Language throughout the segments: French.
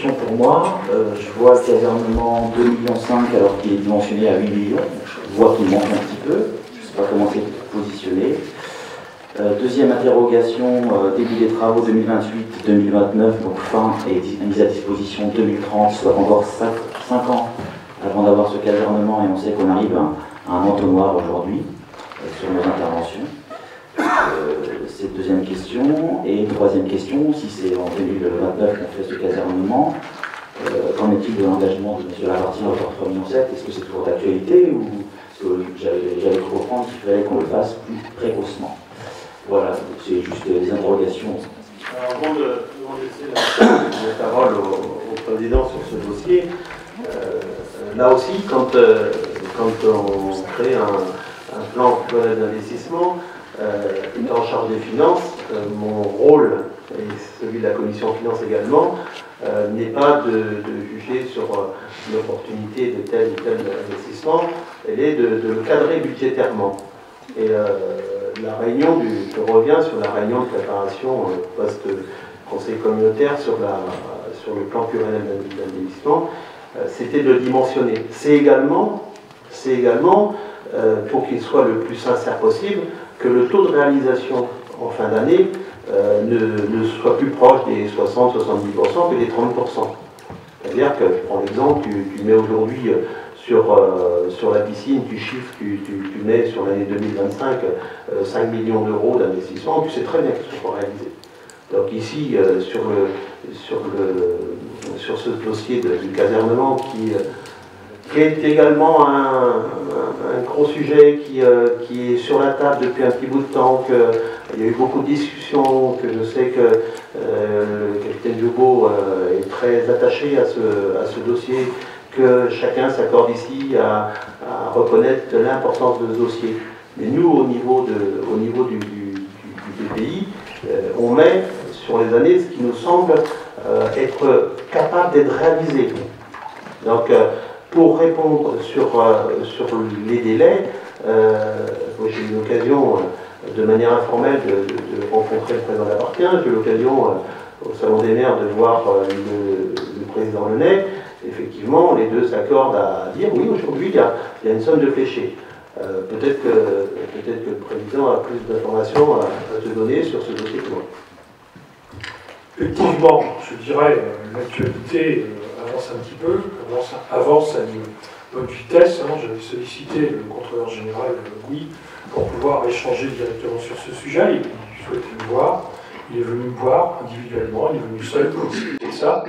question pour moi. Je vois le casernement 2,5 millions alors qu'il est dimensionné à 8 millions. Je vois qu'il manque un petit peu. Je ne sais pas comment c'est positionné. Deuxième interrogation, début des travaux 2028-2029, donc fin et mise à disposition 2030, soit encore 5 ans avant d'avoir ce casernement, et on sait qu'on arrive à un entonnoir aujourd'hui sur nos interventions. C'est la deuxième question. Et troisième question, si c'est en 2029 qu'on fait ce casernement, qu'en est-il de l'engagement de M. Lamartine à hauteur de 3,7 millions? Est-ce que c'est toujours d'actualité ou est-ce que j'avais cru comprendre qu'il fallait qu'on le fasse plus précocement? Voilà, c'est juste des interrogations. Alors, avant de laisser la parole au président sur ce dossier, là aussi, quand on crée un plan pluriannuel d'investissement, étant en charge des finances, mon rôle, et celui de la commission finances également, n'est pas de juger sur l'opportunité de tel ou tel investissement, elle est de le cadrer budgétairement. Et je reviens sur la réunion de préparation post-conseil communautaire sur le plan pluriannuel d'investissement, c'était de le dimensionner. C'est également pour qu'il soit le plus sincère possible, que le taux de réalisation en fin d'année ne soit plus proche des 60-70% que des 30%. C'est-à-dire que, je prends l'exemple, tu mets aujourd'hui sur la piscine, tu mets sur l'année 2025 5 millions d'euros d'investissement, tu sais très bien qu'ils sont réalisés. Donc ici, sur ce dossier du casernement qui est également un gros sujet qui est sur la table depuis un petit bout de temps, qu'il y a eu beaucoup de discussions, que je sais que le capitaine Diogo est très attaché à ce dossier, que chacun s'accorde ici à reconnaître l'importance de ce dossier. Mais nous, au niveau du pays, on met sur les années ce qui nous semble être capable d'être réalisé. Donc, pour répondre sur les délais, j'ai eu l'occasion, de manière informelle, de rencontrer le président Lamartine. J'ai eu l'occasion, au Salon des maires, de voir le président Lenay. Effectivement, les deux s'accordent à dire oui, aujourd'hui, il y a une somme de fléchés. Peut-être que le président a plus d'informations à te donner sur ce dossier que moi. Effectivement, je dirais, l'actualité avance un petit peu, avance à une bonne vitesse. J'avais sollicité le contrôleur général, Louis, pour pouvoir échanger directement sur ce sujet. Il souhaitait me voir. Il est venu me voir individuellement, il est venu seul pour discuter de ça.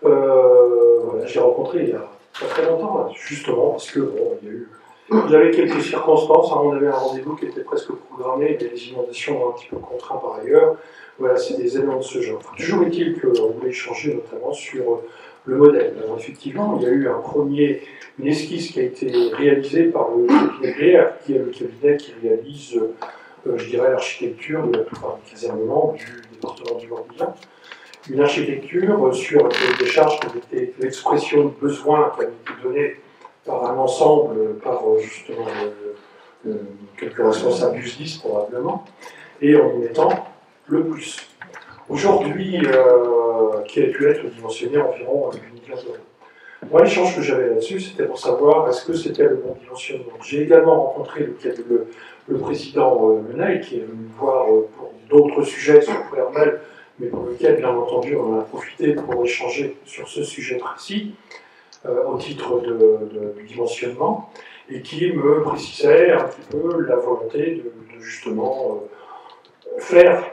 Voilà, je l'ai rencontré il y a pas très longtemps, là, justement, parce que il y avait quelques circonstances. On avait un rendez-vous qui était presque programmé, et les inondations ont un petit peu contraint par ailleurs. Voilà, c'est des éléments de ce genre. Toujours est-il qu'on voulait échanger notamment sur le modèle. Alors, effectivement, il y a eu une esquisse qui a été réalisée par le cabinet BR, qui est le cabinet qui réalise, je dirais, l'architecture de la plupart des casernements du département du Morbihan. Une architecture sur des charges qui étaient l'expression de besoins qui avaient été donnés par un ensemble, par justement quelques responsables du SDIS probablement, et en y mettant le plus. Aujourd'hui, qui a pu être dimensionné environ 8 millions d'euros. Moi, l'échange que j'avais là-dessus, c'était pour savoir est-ce que c'était le bon dimensionnement. J'ai également rencontré le président Lenay, qui est venu me voir pour d'autres sujets sur PRML, mais pour lequel, bien entendu, on en a profité pour échanger sur ce sujet précis, au titre du dimensionnement, et qui me précisait un petit peu la volonté de justement faire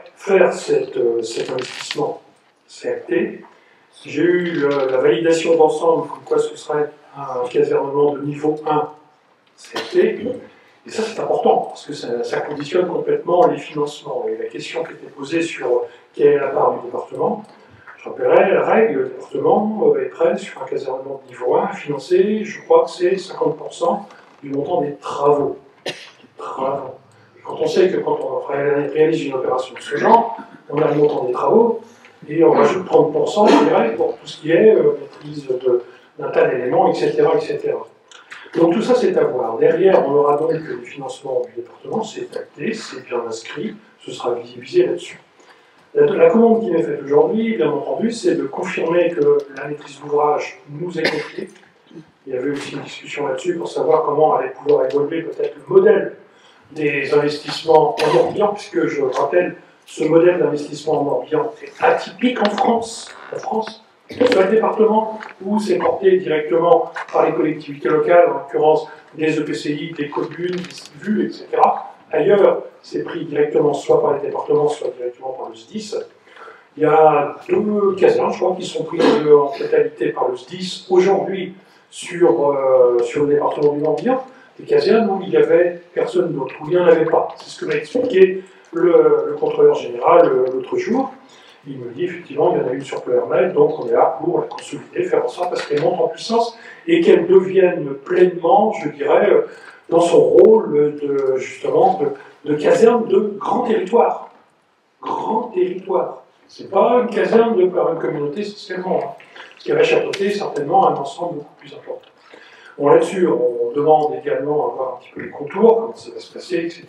cet investissement CFT. J'ai eu la validation d'ensemble, comme quoi ce serait un casernement de niveau 1 CFT, et ça c'est important, parce que ça conditionne complètement les financements. Et la question qui était posée sur quelle est la part du département, je rappellerai la règle, le département est prêt sur un casernement de niveau 1 à financer, je crois que c'est 50% du montant des travaux. Et quand on sait que quand on réalise une opération de ce genre, on a le montant des travaux, et on rajoute 30%, je dirais, pour tout ce qui est maîtrise d'un tas d'éléments, etc., etc. Donc tout ça, c'est à voir. Derrière, on aura donc les financements du département, c'est acté, c'est bien inscrit, ce sera visibilisé là-dessus. La commande qui m'est faite aujourd'hui, bien entendu, c'est de confirmer que la maîtrise d'ouvrage nous est confiée. Il y avait aussi une discussion là-dessus pour savoir comment allait pouvoir évoluer peut-être le modèle des investissements en Morbihan, puisque je rappelle, ce modèle d'investissement en Morbihan est atypique en France. En France, que ce soit le département où c'est porté directement par les collectivités locales, en l'occurrence des EPCI, des communes, des VU, etc. Ailleurs, c'est pris directement soit par les départements, soit directement par le SDIS. Il y a 2 casernes, je crois, qui sont prises en totalité par le SDIS aujourd'hui sur le département du Morbihan, des casernes où il n'y avait personne d'autre, où il n'y en avait pas. C'est ce que m'a expliqué le contrôleur général l'autre jour. Il me dit effectivement, il y en a une sur Ploermel, donc on est là pour la consolider, faire en sorte parce qu'elle monte en puissance et qu'elle devienne pleinement, je dirais, dans son rôle justement de caserne de grand territoire. Grand territoire. C'est pas une caserne par une communauté socialement, hein, qui va chapeauter certainement un ensemble beaucoup plus important. Bon, là-dessus, on demande également à voir un petit peu les contours, comment ça va se passer, etc.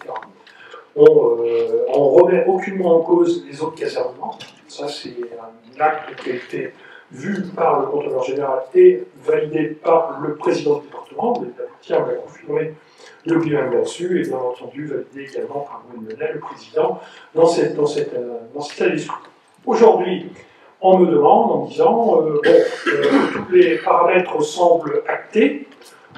On remet aucunement en cause les autres casernements. Ça, c'est un acte qui a été vu par le contrôleur général et validé par le président du département. On l'a confirmé de lui-même là-dessus, et bien entendu validé également par Louis Lionel, le président, dans cet état d'esprit. Aujourd'hui, on me demande en me disant tous les paramètres semblent actés.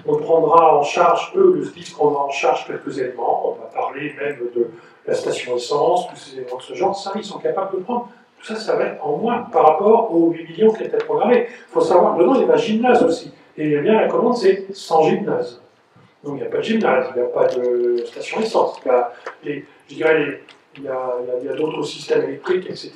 On prendra en charge, le SDIS prendra en charge quelques éléments. On va parler même de la station essence, tous ces éléments de ce genre. Ça, ils sont capables de prendre. Tout ça, ça va être en moins par rapport aux 8 millions qui étaient programmés. Il faut savoir, dedans, il y a un gymnase aussi. Et bien, la commande, c'est sans gymnase. Donc, il n'y a pas de gymnase, il n'y a pas de station essence. Il y a d'autres systèmes électriques, etc.,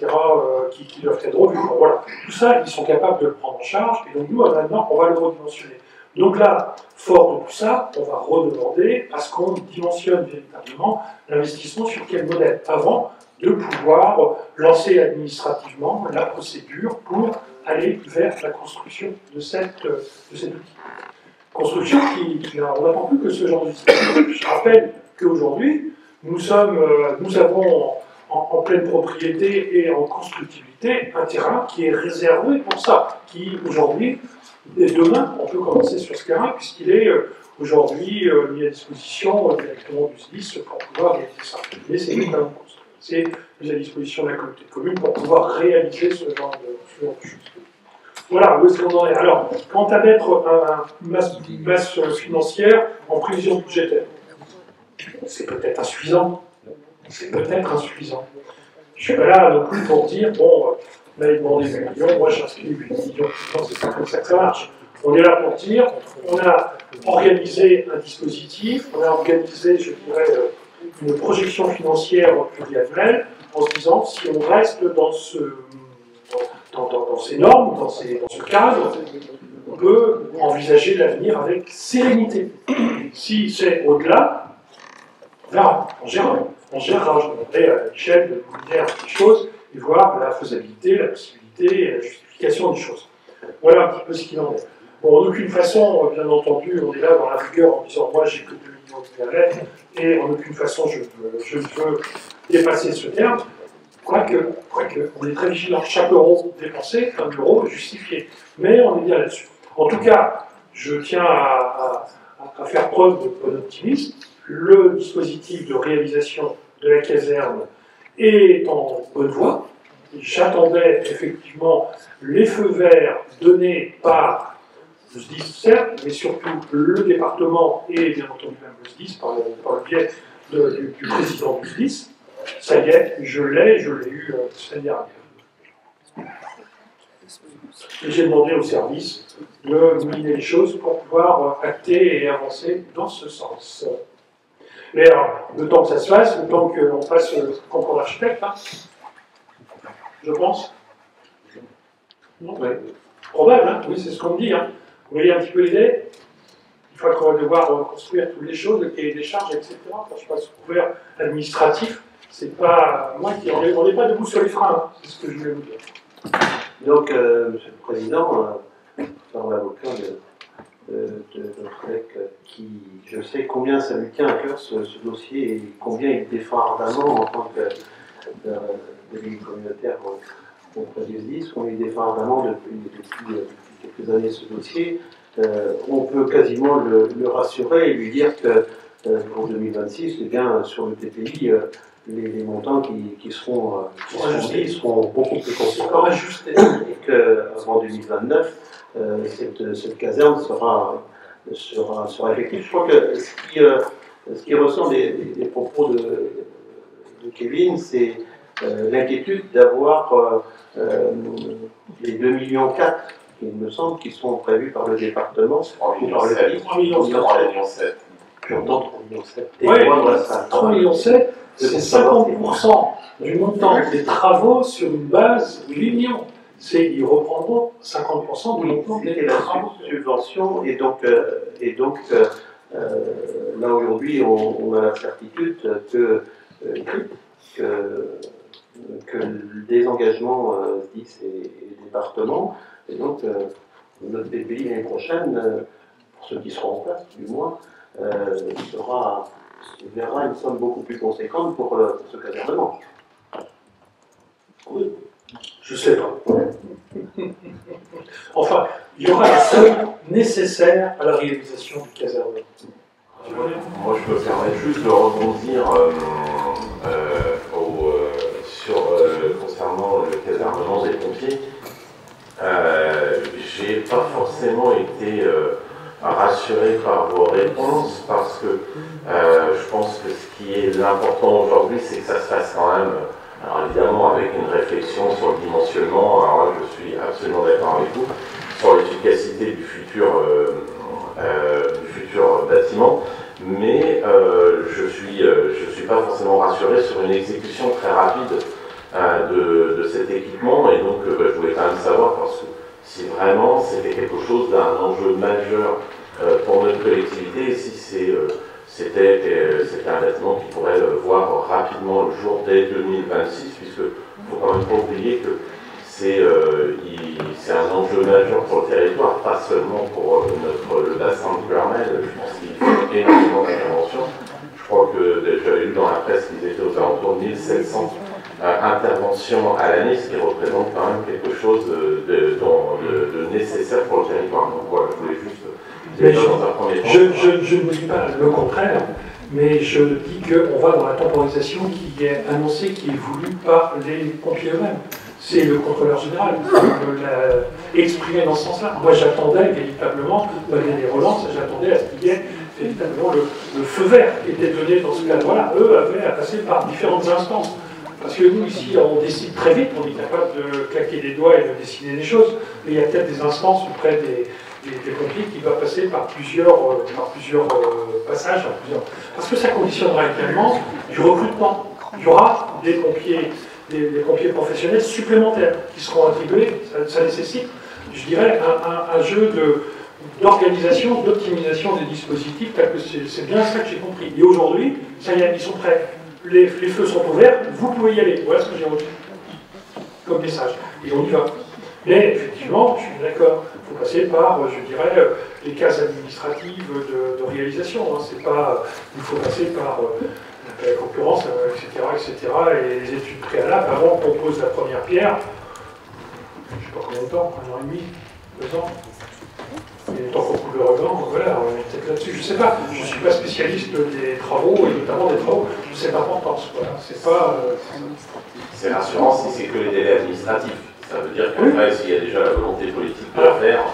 qui doivent être revus. Bon, voilà. Tout ça, ils sont capables de le prendre en charge. Et donc, nous, maintenant, on va le redimensionner. Donc là, fort de tout ça, on va redemander à ce qu'on dimensionne véritablement l'investissement sur quel modèle, avant de pouvoir lancer administrativement la procédure pour aller vers la construction de cet outil. Construction on n'attend plus que ce genre d'outil. Je rappelle qu'aujourd'hui, nous avons en pleine propriété et en constructibilité un terrain qui est réservé pour ça, qui aujourd'hui, et demain, on peut commencer sur ce terrain, puisqu'il est aujourd'hui mis à disposition directement du SDIS pour pouvoir réaliser ça. Mais c'est nous qui allons construire. C'est mis à disposition de la communauté de communes pour pouvoir réaliser ce genre de choses. Voilà, où est-ce qu'on en est? Alors, quant à mettre une masse financière en prévision budgétaire, c'est peut-être insuffisant. C'est peut-être insuffisant. Je ne suis pas là non plus pour dire, bon, on avait demandé 8 millions, moi j'inscris 8 millions, c'est pas comme ça que ça marche. On est là pour dire, on a organisé un dispositif, on a organisé, je dirais, une projection financière pluriannuelle, en se disant, si on reste dans ces normes, dans ce cadre, on peut envisager l'avenir avec sérénité. Si c'est au-delà, on verra, on gérera. On gérera, je demanderai à l'échelle de vous dire des choses et voir la faisabilité, la possibilité et la justification des choses. Voilà un petit peu ce qu'il en est. Bon, en aucune façon, bien entendu, on est là dans la rigueur en disant moi j'ai que 2 millions de bien-être et en aucune façon je ne veux dépasser ce terme. Quoique, on est très vigilant. Chaque euro dépensé, un euro justifié. Mais on est bien là-dessus. En tout cas, je tiens à faire preuve de bon optimisme. Le dispositif de réalisation de la caserne est en bonne voie. J'attendais effectivement les feux verts donnés par le SDIS, certes, mais surtout le département et bien entendu même le SDIS par le biais du président du SDIS. Ça y est, je l'ai eu la semaine dernière. Et j'ai demandé au service de mouiller les choses pour pouvoir acter et avancer dans ce sens. Mais alors, le temps que ça se fasse, le temps qu'on fasse le concours d'architecte, hein, je pense. Non, oui. Probable, hein, oui, c'est ce qu'on me dit. Hein. Vous voyez un petit peu l'idée? Une fois qu'on va devoir construire toutes les choses, le cahier des charges, etc., quand je passe au couvert administratif, c'est pas moi qui. On n'est pas debout sur les freins, hein, c'est ce que je voulais vous dire. Donc, Monsieur le Président, par l'avocat de notre collègue qui, je sais combien ça lui tient à cœur ce dossier et combien il défend ardemment en tant de l'île communautaire contre les 10, on y défend vraiment depuis quelques années ce dossier. On peut quasiment le rassurer et lui dire que pour 2026, eh bien, sur le TPI, les montants qui seront dit seront beaucoup plus conséquents et qu'avant 2029, cette caserne sera effective. Je crois que ce qui ressort des propos de Kevin, c'est l'inquiétude d'avoir les 2,4 millions, il me semble, qui sont prévus par le département, ou par le pays. 3,7 millions. J'entends 3,7 millions. Oui, 3,7 millions, c'est 50% du montant des travaux sur une base de 8 millions. Ils reprendront 50% du montant des travaux. Subvention, et donc là aujourd'hui, on a la certitude que le désengagement SDIS et département, et donc notre PPI l'année prochaine, pour ceux qui seront en place du moins, verra une somme beaucoup plus conséquente pour ce casernement. Oui, je sais pas. Enfin, il y aura la somme nécessaire à la réalisation du casernement. Moi, je peux me permettre juste de rebondir concernant le casernement des pompiers. J'ai pas forcément été rassuré par vos réponses parce que je pense que ce qui est l'important aujourd'hui, c'est que ça se fasse quand même, alors évidemment avec une réflexion sur le dimensionnement. Alors là, je suis absolument d'accord avec vous sur l'efficacité du futur bâtiment, mais je suis pas forcément rassuré sur une exécution très rapide de cet équipement, et donc je voulais quand même savoir, parce que si vraiment c'était quelque chose d'un enjeu majeur pour notre collectivité, si c'était un bâtiment qui pourrait voir rapidement le jour dès 2026, puisque il ne faut quand même pas oublier que c'est un enjeu majeur pour le territoire, pas seulement pour le bassin de Ploërmel. Je pense qu'il faut énormément d'interventions. Je crois que j'avais lu dans la presse qu'ils étaient aux alentours de 1700 interventions à l'année, ce qui représente quand même quelque chose de nécessaire pour le territoire. Donc voilà, je voulais juste déjà dans un premier temps. Je ne dis pas le contraire, mais je dis qu'on va dans la temporisation qui est annoncée, qui est voulue par les pompiers eux-mêmes. C'est le contrôleur général qui l'a exprimé dans ce sens-là. Moi, j'attendais véritablement, malgré les relances, j'attendais à ce qu'il y ait véritablement le feu vert qui était donné dans ce cadre-là. Eux avaient à passer par différentes instances. Parce que nous, ici, on décide très vite, on est capable de claquer des doigts et de décider des choses, mais il y a peut-être des instances auprès des pompiers qui doivent passer par plusieurs passages. Parce que ça conditionnera également du recrutement. Il y aura des pompiers professionnels supplémentaires qui seront attribués. Ça nécessite, je dirais, un jeu d'organisation, d'optimisation des dispositifs, tel que c'est bien ça que j'ai compris. Et aujourd'hui, ça y est, ils sont prêts. Les feux sont ouverts, vous pouvez y aller. Voilà ce que j'ai reçu comme message. Et on y va. Mais effectivement, je suis d'accord, il faut passer par, je dirais, les cases administratives de réalisation. Hein. C'est pas, il faut passer par la concurrence, etc., et les études préalables avant qu'on pose la première pierre. Je ne sais pas combien de temps, 1 an et demi, 2 ans. Et le temps qu'on coupe le ruban, voilà, on est peut-être là-dessus. Je ne sais pas, je ne suis pas spécialiste des travaux, et notamment des travaux de cette importance. Voilà. C'est pas. C'est rassurant si c'est que les délais administratifs. Ça veut dire qu'après, s'il y a déjà la volonté politique de le faire,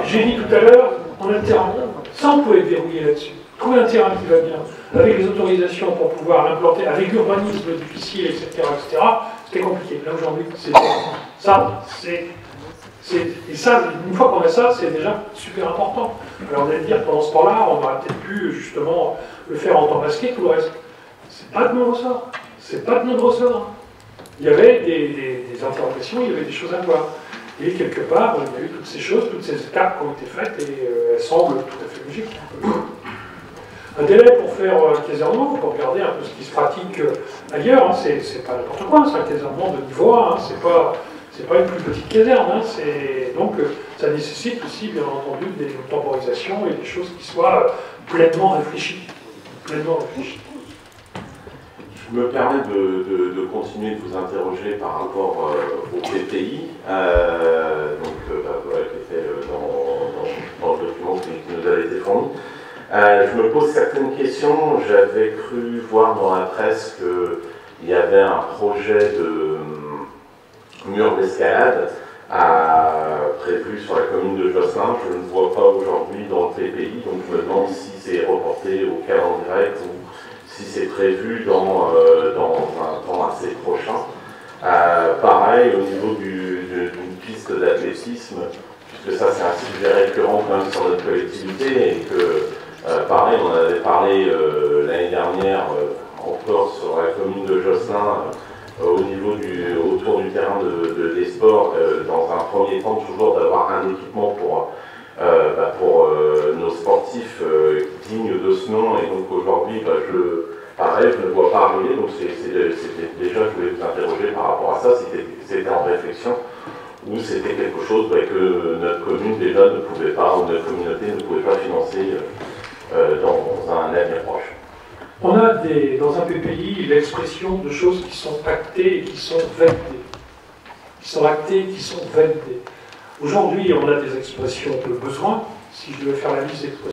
j'ai dit tout à l'heure, on a le terrain. Ça, on peut être verrouillé là-dessus. Trouver un terrain qui va bien, avec les autorisations pour pouvoir l'implanter, avec l'urbanisme difficile, etc., c'était compliqué. Là, aujourd'hui, c'est ça, et ça, une fois qu'on a ça, c'est déjà super important. Alors on allait dire, pendant ce temps-là, on aurait peut-être pu justement le faire en temps masqué, tout le reste. C'est pas de notre ressort. C'est pas de notre ressort. Il y avait des interrogations, il y avait des choses à voir. Et quelque part, il y a eu toutes ces choses, toutes ces étapes qui ont été faites, et elles semblent tout à fait logiques. Un délai pour faire un casernement, pour regarder un peu ce qui se pratique ailleurs, hein, c'est pas n'importe quoi, c'est un casernement de niveau 1, hein, c'est pas une plus petite caserne, hein, donc ça nécessite aussi, bien entendu, des temporisations et des choses qui soient pleinement réfléchies. Pleinement réfléchies. Je me permets de continuer de vous interroger par rapport au PPI, voilà, qui était dans le document qui nous avait été fourni. Je me pose certaines questions. J'avais cru voir dans la presse qu'il y avait un projet de mur d'escalade prévu sur la commune de Josselin. Je ne le vois pas aujourd'hui dans le PPI, donc je me demande si c'est reporté au calendrier ou si c'est prévu dans un temps assez prochain. Pareil, au niveau d'une piste d'athlétisme, puisque ça c'est un sujet récurrent quand même sur notre collectivité, et que pareil, on en avait parlé l'année dernière encore sur la commune de Josselin, au niveau autour du terrain des sports, dans un premier temps toujours d'avoir un équipement pour nos sportifs dignes de ce nom, et donc aujourd'hui pareil, je ne le vois pas arriver, donc déjà je voulais vous interroger par rapport à ça, si c'était en réflexion ou c'était quelque chose que notre commune déjà ne pouvait pas, ou notre communauté ne pouvait pas financer dans un avenir proche. On a dans un PPI l'expression de choses qui sont actées et qui sont validées. Qui sont actées et qui sont validées. Aujourd'hui, on a des expressions de besoin. Si je devais faire la liste d'expressions